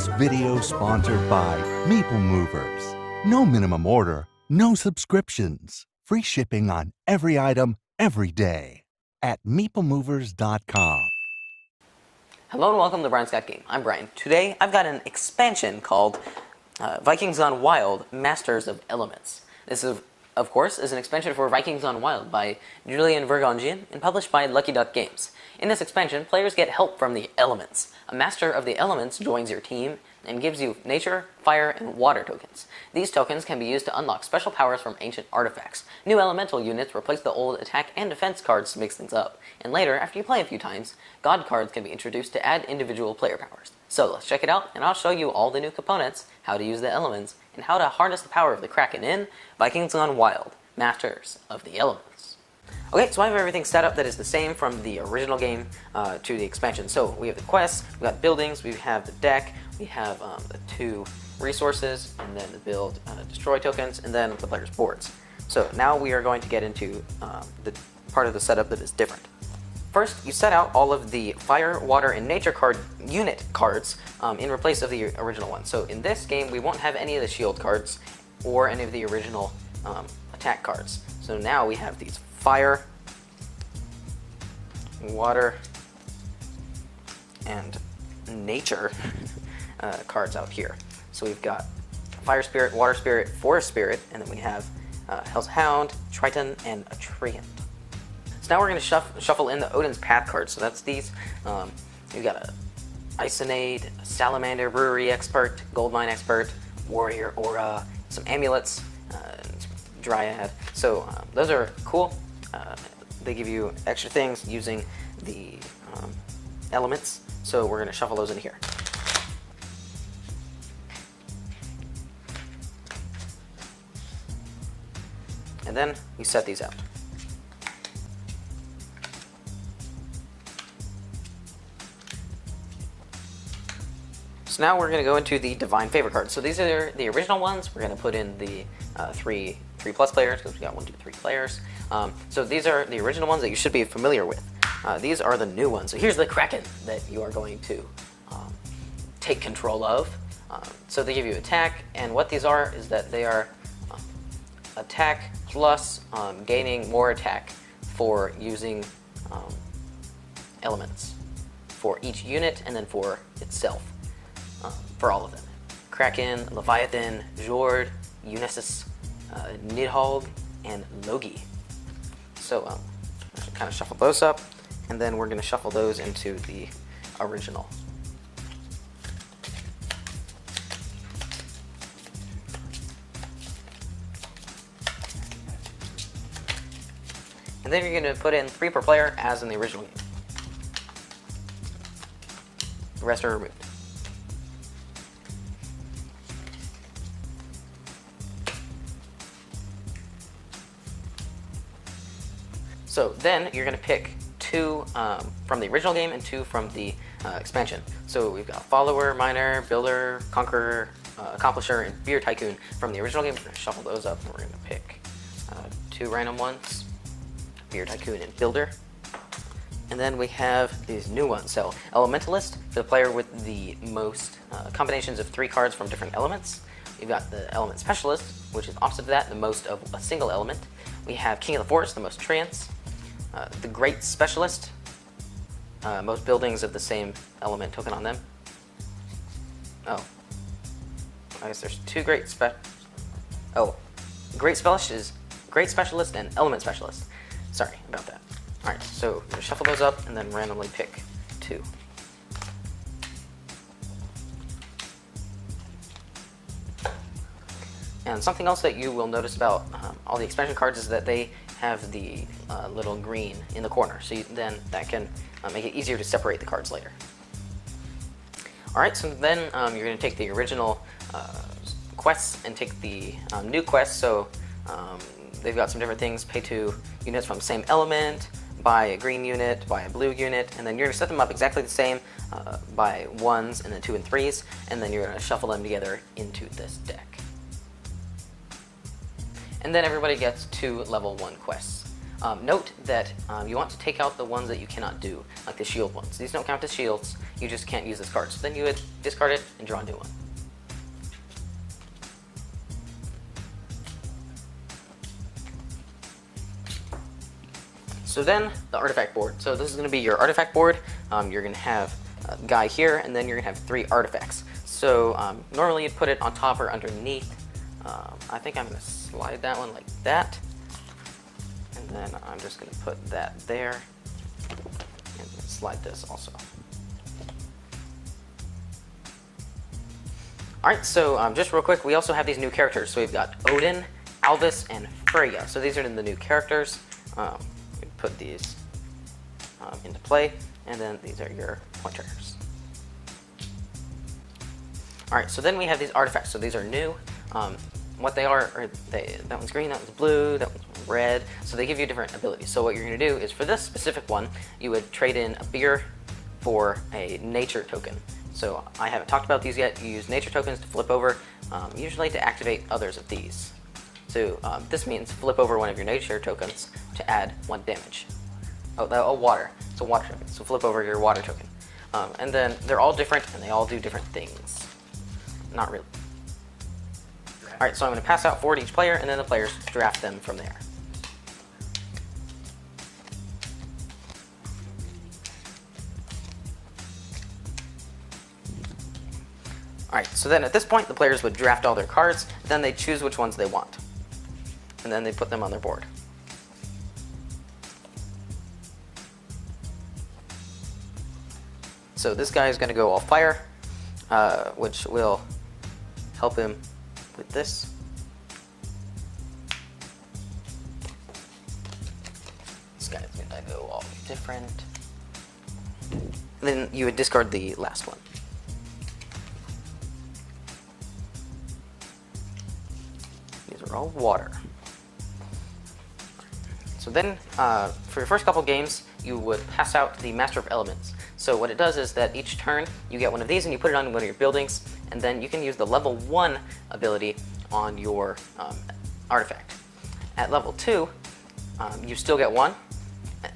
This video sponsored by Meeple Movers. No minimum order, no subscriptions. Free shipping on every item, every day. At meeplemovers.com. Hello and welcome to Brian's Got Game. I'm Brian. Today I've got an expansion called Vikings Gone Wild, Masters of Elements. This, of course, is an expansion for Vikings Gone Wild by Julian Vergonjian and published by Lucky Duck Games. In this expansion, players get help from the elements. A master of the elements joins your team and gives you nature, fire, and water tokens. These tokens can be used to unlock special powers from ancient artifacts. New elemental units replace the old attack and defense cards to mix things up. And later, after you play a few times, god cards can be introduced to add individual player powers. So let's check it out, and I'll show you all the new components, how to use the elements, and how to harness the power of the Kraken in Vikings Gone Wild, Masters of the Elements. Okay, so I have everything set up that is the same from the original game to the expansion. So we have the quests, we've got buildings, we have the deck, we have the 2 resources, and then the build destroy tokens, and then the player's boards. So now we are going to get into the part of the setup that is different. First, you set out all of the fire, water, and nature card unit cards in replace of the original one. So in this game, we won't have any of the shield cards or any of the original attack cards. So now we have these fire, water, and nature cards out here. So we've got fire spirit, water spirit, forest spirit, and then we have Hell's Hound, Triton, and a Treant. So now we're going to shuffle in the Odin's Path cards. So that's these. We've got a Isonade, a Salamander, Brewery Expert, Goldmine Expert, Warrior Aura, some amulets, Dryad. So those are cool. They give you extra things using the elements. So we're going to shuffle those in here. And then we set these out. So now we're going to go into the Divine Favor cards. So these are the original ones. We're going to put in the 3 plus players because we got 1, 2, 3 players. So these are the original ones that you should be familiar with. These are the new ones. So here's the Kraken that you are going to take control of. So they give you attack, and what these are is that they are attack plus gaining more attack for using elements for each unit and then for itself. For all of them. Kraken, Leviathan, Jord, Unisys, Nidhogg, and Logi. So kind of shuffle those up, and then we're going to shuffle those into the original. And then you're going to put in 3 per player as in the original game. The rest are removed. So then you're going to pick 2 from the original game and 2 from the expansion. So we've got Follower, Miner, Builder, Conqueror, Accomplisher, and Beer Tycoon from the original game. We're going to shuffle those up, and we're going to pick 2 random ones, Beer Tycoon and Builder. And then we have these new ones. So Elementalist, for the player with the most combinations of 3 cards from different elements. We've got the Element Specialist, which is opposite to that, the most of a single element. We have King of the Forest, the most Treants. The Great Specialist, most buildings of the same element token on them. Oh, I guess there's 2 Great Great Specialist and Element Specialist. Sorry about that. All right, so we're gonna shuffle those up and then randomly pick 2. And something else that you will notice about all the expansion cards is that they have the little green in the corner, so then that can make it easier to separate the cards later. Alright, so then you're going to take the original quests and take the new quests. So they've got some different things. Pay 2 units from the same element, buy a green unit, buy a blue unit, and then you're going to set them up exactly the same by 1s and then 2 and 3s, and then you're going to shuffle them together into this deck. And then everybody gets 2 level 1 quests. Note that you want to take out the ones that you cannot do, like the shield ones. These don't count as shields, you just can't use this card. So then you would discard it and draw a new one. So then, the artifact board. So this is going to be your artifact board. You're going to have a guy here, and then you're going to have 3 artifacts. So normally you'd put it on top or underneath. I think I'm going to slide that one like that. And then I'm just going to put that there. And slide this also. Alright, so just real quick, we also have these new characters. So we've got Odin, Alvis, and Freyja. So these are the new characters. Put these into play, and then these are your pointers. Alright, so then we have these artifacts. So these are new. What they are that one's green, that one's blue, that one's red. So they give you different abilities. So what you're going to do is, for this specific one, you would trade in a beer for a nature token. So I haven't talked about these yet. You use nature tokens to flip over, usually to activate others of these. So this means flip over one of your nature tokens to add 1 damage. Oh, water. It's a water token. So flip over your water token. And then they're all different, and they all do different things. Not really. Alright, so I'm going to pass out 4 to each player, and then the players draft them from there. Alright, so then at this point, the players would draft all their cards, then they choose which ones they want. And then they put them on their board. So this guy is going to go all fire, which will help him with this. This guy's going to go all different. And then you would discard the last one. These are all water. So then, for your first couple games, you would pass out the Master of Elements. So what it does is that each turn, you get one of these and you put it on one of your buildings, and then you can use the level 1 ability on your artifact. At level 2, you still get 1,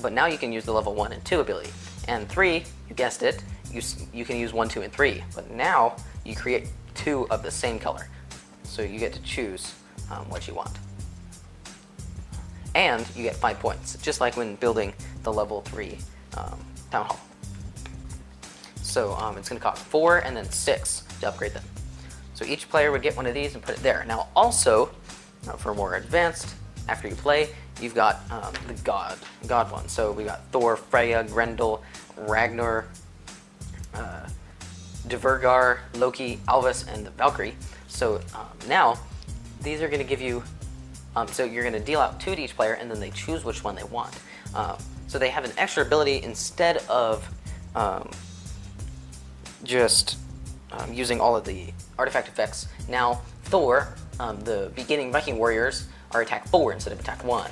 but now you can use the level 1 and 2 ability. And 3, you guessed it, you can use 1, 2, and 3, but now you create 2 of the same color. So you get to choose what you want. And you get 5 points, just like when building the level 3 Town Hall. So it's going to cost 4 and then 6 to upgrade them. So each player would get one of these and put it there. Now also, for more advanced, after you play, you've got the God one. So we got Thor, Freya, Grendel, Ragnar, Divergar, Loki, Alvis, and the Valkyrie. So now, these are going to give you, so you're going to deal out 2 to each player, and then they choose which one they want. So they have an extra ability instead of just using all of the artifact effects. Now, Thor, the beginning Viking warriors, are attack 4 instead of attack 1.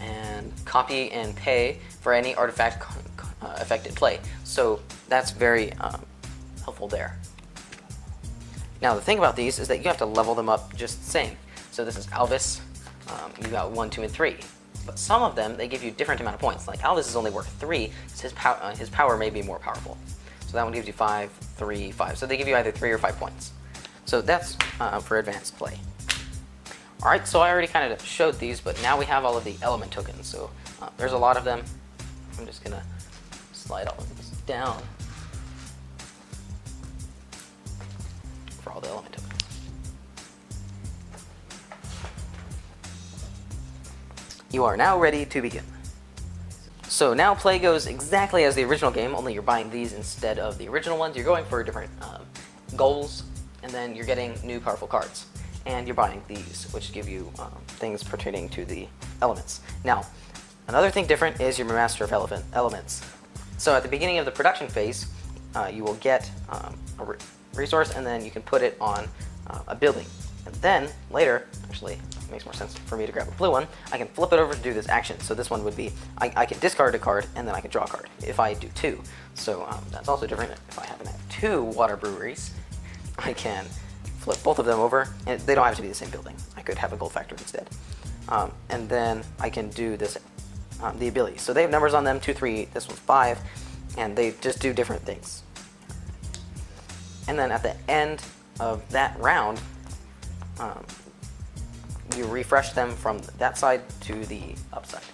And copy and pay for any artifact affected play. So that's very helpful there. Now, the thing about these is that you have to level them up just the same. So this is Alvis. You got 1, 2, and 3. But some of them, they give you different amount of points. Like Alvis is only worth 3, because his power may be more powerful. So that one gives you 5, 3, 5. So they give you either 3 or 5 points. So that's for advanced play. Alright, so I already kind of showed these, but now we have all of the element tokens. So there's a lot of them. I'm just going to slide all of these down for all the element tokens. You are now ready to begin. So now play goes exactly as the original game, only you're buying these instead of the original ones. You're going for different goals, and then you're getting new powerful cards. And you're buying these, which give you things pertaining to the elements. Now, another thing different is your Master of Elements. So at the beginning of the production phase, you will get a resource, and then you can put it on a building. And then, later, actually, it makes more sense for me to grab a blue one, I can flip it over to do this action. So this one would be, I can discard a card, and then I can draw a card, if I do 2. So that's also different. If I happen to have 2 water breweries, I can flip both of them over, and they don't have to be the same building. I could have a gold factory instead. And then I can do this the abilities. So they have numbers on them, 2, 3, this one's 5, and they just do different things. And then at the end of that round, you refresh them from that side to the upside.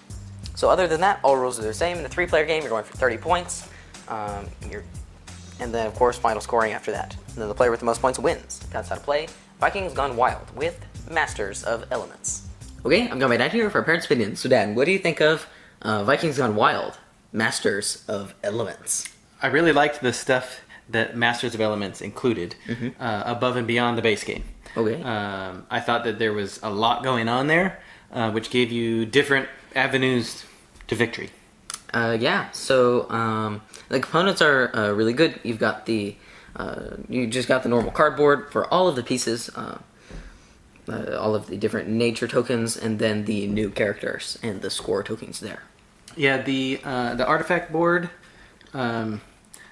So other than that, all rules are the same. In a 3-player game, you're going for 30 points. And then, of course, final scoring after that. And then the player with the most points wins. That's how to play Vikings Gone Wild with Masters of Elements. Okay, I'm going my dad here for our parents' opinion. So, Dad, what do you think of Vikings Gone Wild, Masters of Elements? I really liked the stuff that Masters of Elements included, above and beyond the base game. Okay. I thought that there was a lot going on there, which gave you different avenues to victory. Yeah, so the components are really good. You've got you just got the normal cardboard for all of the pieces, all of the different nature tokens, and then the new characters and the score tokens there. Yeah, the artifact board, I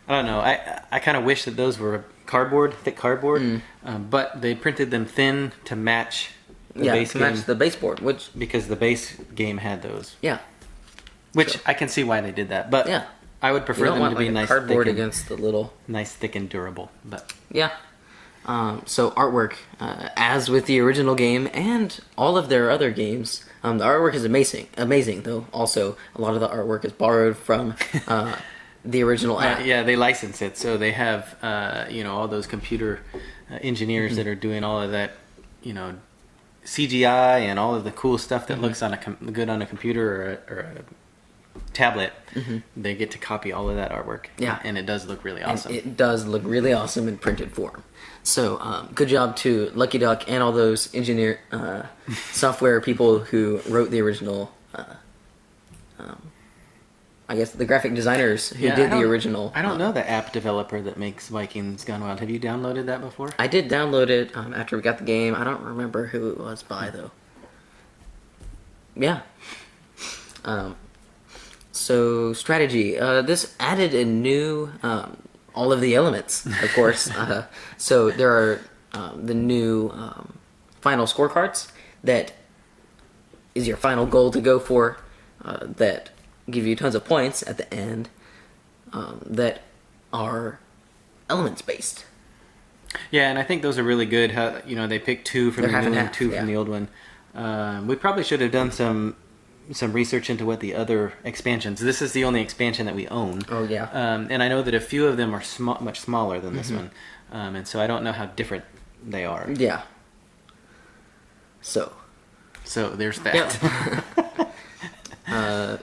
don't know, I kind of wish that those were thick cardboard, but they printed them thin to match the base game. Match the baseboard, because the base game had those. Yeah. Which I can see why they did that, but yeah. I would prefer them to be nice, cardboard thick against the little nice, thick, and durable. But yeah. So artwork, as with the original game and all of their other games, the artwork is amazing. Though also a lot of the artwork is borrowed from the original app. Yeah, they license it, so they have all those computer engineers that are doing all of that, CGI and all of the cool stuff that looks good on a computer or a tablet. They get to copy all of that artwork. Yeah, and it does look really awesome. And it does look really awesome in printed form. So good job to Lucky Duck and all those engineer software people who wrote the original. I guess the graphic designers who did the original. I don't know the app developer that makes Vikings Gone Wild. Have you downloaded that before? I did download it after we got the game. I don't remember who it was by though. Yeah. So strategy. This added a new all of the elements, of course. So there are the new final scorecards that is your final goal to go for. That give you tons of points at the end. That are elements based. Yeah, and I think those are really good. How they pick 2 from the new one, 2 from the old one. We probably should have done some research into what the other expansions. This is the only expansion that we own. Oh yeah. And I know that a few of them are much smaller than this one, and so I don't know how different they are. Yeah. So there's that.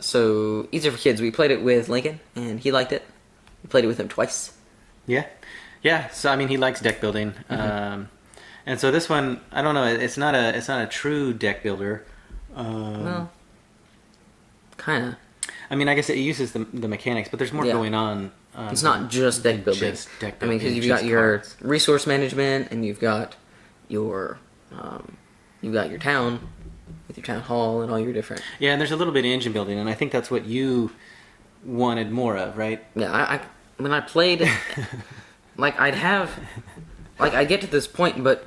So easier for kids. We played it with Lincoln, and he liked it. We played it with him twice. Yeah. So I mean, he likes deck building, and so this one, I don't know. It's not a true deck builder. Well, kind of. I mean, I guess it uses the mechanics, but there's more going on. It's not just deck building. I mean, because you've got your resource management, and you've got your town with your town hall and all your different. Yeah, and there's a little bit of engine building, and I think that's what you wanted more of, right? Yeah, when I played, I'd get to this point, but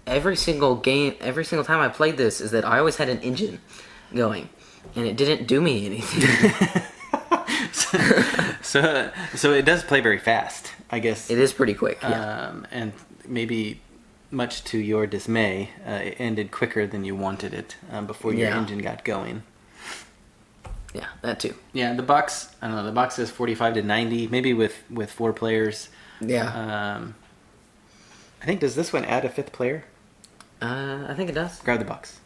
every single time I played this is that I always had an engine going, and it didn't do me anything. so it does play very fast, I guess. It is pretty quick, yeah. And maybe, much to your dismay, it ended quicker than you wanted it before your engine got going. Yeah, that too. Yeah, the box, I don't know, the box says 45 to 90, maybe with 4 players. Yeah. I think, does this one add a 5th player? I think it does. Grab the box.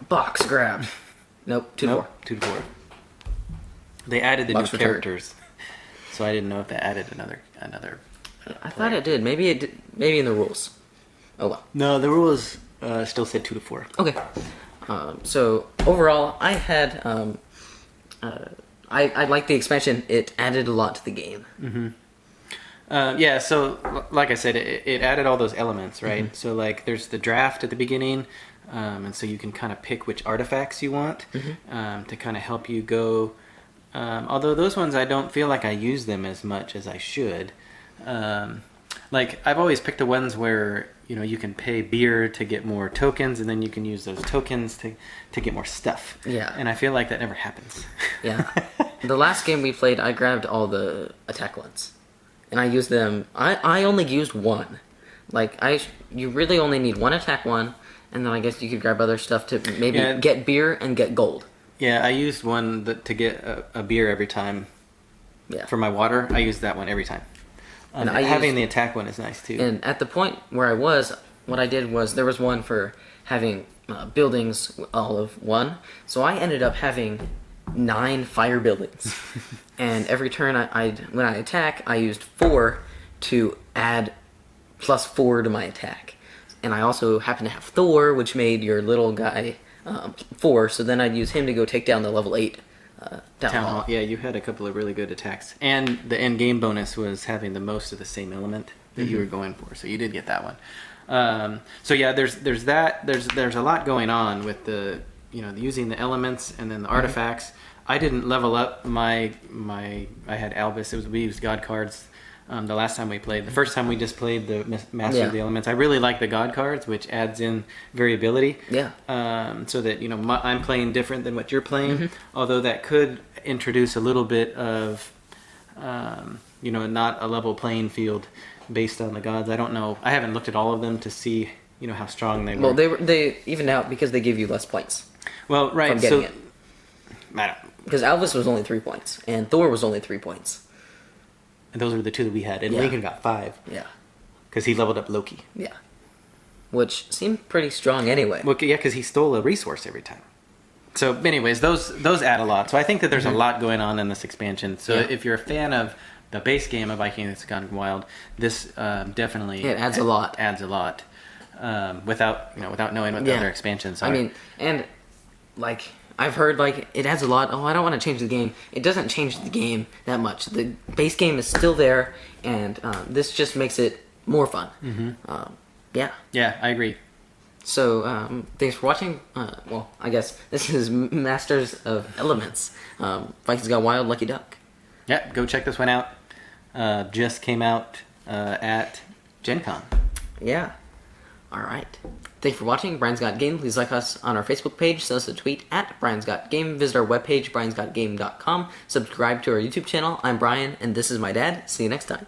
Box grab. Nope, 2 to 4. 2 to 4. They added the box new characters, so I didn't know if they added another. I thought it did. Maybe it did. Maybe in the rules. Oh well. No, the rules still said 2 to 4. Okay. So overall, I had I liked the expansion. It added a lot to the game. Yeah, so like I said, it added all those elements, right? So like there's the draft at the beginning, and so you can kind of pick which artifacts you want to kind of help you go. Although those ones, I don't feel like I use them as much as I should. Like I've always picked the ones where you can pay beer to get more tokens, and then you can use those tokens to get more stuff. Yeah. And I feel like that never happens. Yeah. The last game we played, I grabbed all the attack ones, and I used them. I only used one. Like, you really only need one attack one, and then I guess you could grab other stuff to maybe get beer and get gold. Yeah, I used one to get a beer every time. Yeah. For my water, I used that one every time. And having the attack one is nice too. And at the point where I was, what I did was there was one for having buildings all of one, so I ended up having 9 fire buildings. And every turn when I attack, I used 4 to add +4 to my attack. And I also happen to have Thor, which made your little guy 4, so then I'd use him to go take down the level 8 Town Hall. Yeah, you had a couple of really good attacks. And the end game bonus was having the most of the same element that you were going for, so you did get that one. So yeah, there's that. There's a lot going on with the using the elements and then the artifacts. I didn't level up my I had Albus. We used God cards. The last time we played, the first time we just played the Master of the Elements. I really like the God cards, which adds in variability. Yeah. So that I'm playing different than what you're playing. Although that could introduce a little bit of, not a level playing field based on the gods. I don't know. I haven't looked at all of them to see how strong they were. Well, they even out because they give you less points. Well, right. From getting it. Because Albus was only 3 points and Thor was only 3 points. And those were the 2 that we had. And Lincoln got 5. Yeah. Because he leveled up Loki. Yeah. Which seemed pretty strong anyway. Well, yeah, because he stole a resource every time. So, anyways, those add a lot. So I think that there's a lot going on in this expansion. So if you're a fan of the base game of Vikings Gone Wild, this definitely adds a lot. Adds a lot. Without knowing what the other expansions are. I mean, and like I've heard it adds a lot. Oh, I don't want to change the game. It doesn't change the game that much. The base game is still there, and this just makes it more fun. Yeah, I agree. So thanks for watching. Well, I guess this is Masters of Elements. Vikings Gone Wild, Lucky Duck. Yeah, go check this one out. Just came out at Gen Con. Yeah. All right. Thanks for watching Brian's Got Game. Please like us on our Facebook page. Send us a tweet at Brian's Got Game. Visit our webpage, briansgotgame.com. Subscribe to our YouTube channel. I'm Brian, and this is my dad. See you next time.